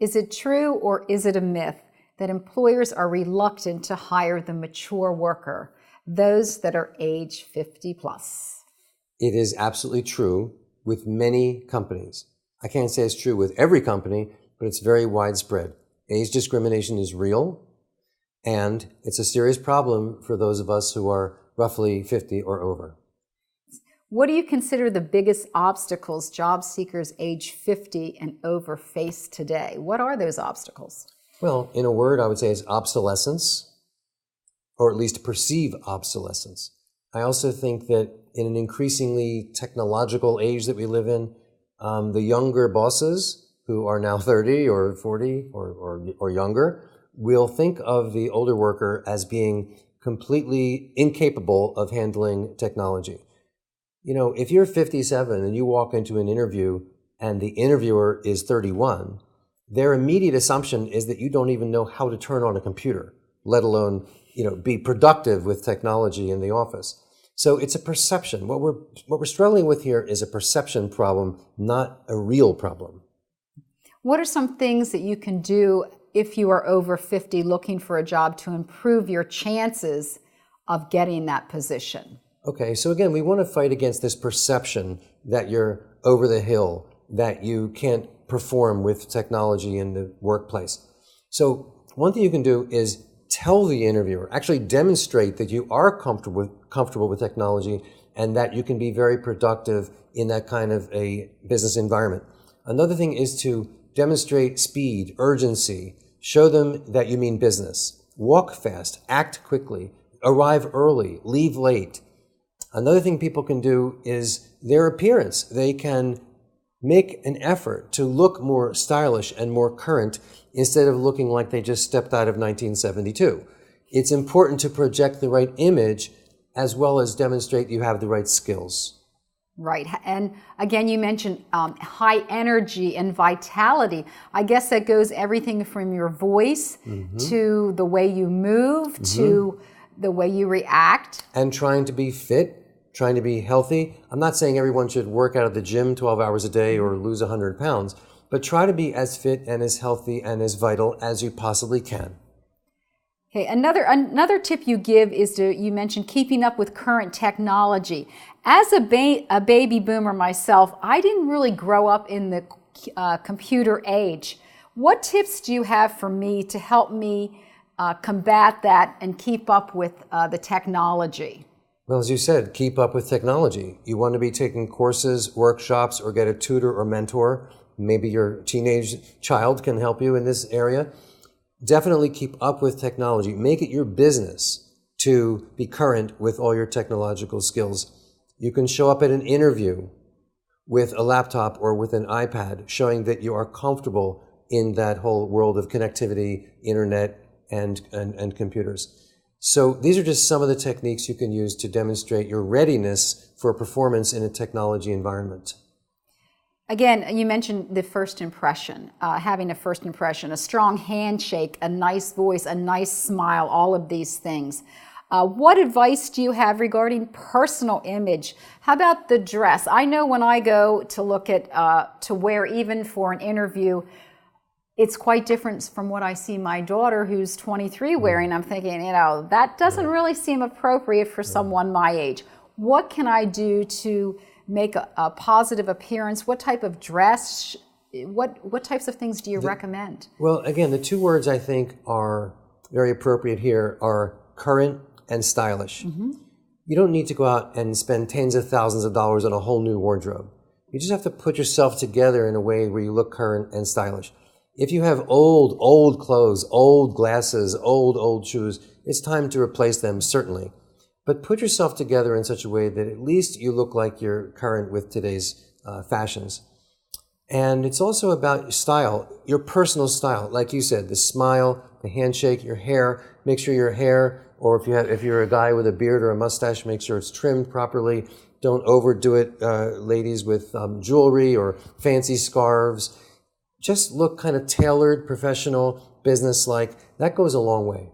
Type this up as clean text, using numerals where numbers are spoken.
Is it true or is it a myth that employers are reluctant to hire the mature worker, those that are age 50 plus? It is absolutely true with many companies. I can't say it's true with every company, but it's very widespread. Age discrimination is real, and it's a serious problem for those of us who are roughly 50 or over. What do you consider the biggest obstacles job seekers age 50 and over face today? What are those obstacles? Well, in a word, I would say it's obsolescence, or at least perceived obsolescence. I also think that in an increasingly technological age that we live in, the younger bosses who are now 30 or 40 or younger will think of the older worker as being completely incapable of handling technology. You know, if you're 57 and you walk into an interview and the interviewer is 31, their immediate assumption is that you don't even know how to turn on a computer, let alone, be productive with technology in the office. So it's a perception. What we're struggling with here is a perception problem, not a real problem. What are some things that you can do if you are over 50 looking for a job to improve your chances of getting that position? Okay, so again, we want to fight against this perception that you're over the hill, that you can't perform with technology in the workplace. So one thing you can do is tell the interviewer, actually demonstrate that you are comfortable with technology and that you can be very productive in that kind of a business environment. Another thing is to demonstrate speed, urgency, show them that you mean business. Walk fast, act quickly, arrive early, leave late. Another thing people can do is their appearance. They can make an effort to look more stylish and more current instead of looking like they just stepped out of 1972. It's important to project the right image as well as demonstrate you have the right skills. Right. And again, you mentioned high energy and vitality. I guess that goes everything from your voice to the way you move to the way you react. And trying to be fit, trying to be healthy. I'm not saying everyone should work out at the gym 12 hours a day or lose 100 pounds, but try to be as fit and as healthy and as vital as you possibly can. Okay, another tip you give is you mentioned keeping up with current technology. As a baby boomer myself, I didn't really grow up in the computer age. What tips do you have for me to help me combat that and keep up with the technology? Well, as you said, keep up with technology. You want to be taking courses, workshops, or get a tutor or mentor. Maybe your teenage child can help you in this area. Definitely keep up with technology. Make it your business to be current with all your technological skills. You can show up at an interview with a laptop or with an iPad, showing that you are comfortable in that whole world of connectivity, internet, and computers. So these are just some of the techniques you can use to demonstrate your readiness for performance in a technology environment. Again, you mentioned the first impression, having a first impression, a strong handshake, a nice voice, a nice smile, all of these things. What advice do you have regarding personal image? How about the dress? I know when I go to look at, to wear even for an interview, it's quite different from what I see my daughter who's 23 wearing. I'm thinking, that doesn't really seem appropriate for someone my age. What can I do to make a positive appearance? What type of dress? What types of things do you recommend? Well, again, the two words I think are very appropriate here are current and stylish. You don't need to go out and spend tens of thousands of dollars on a whole new wardrobe. You just have to put yourself together in a way where you look current and stylish. If you have old clothes, old glasses, old shoes, it's time to replace them, certainly. But put yourself together in such a way that at least you look like you're current with today's fashions. And it's also about style, your personal style. Like you said, the smile, the handshake, your hair. Make sure your hair, or if you're a guy with a beard or a mustache, make sure it's trimmed properly. Don't overdo it, ladies, with jewelry or fancy scarves. Just look kind of tailored, professional, business-like. That goes a long way.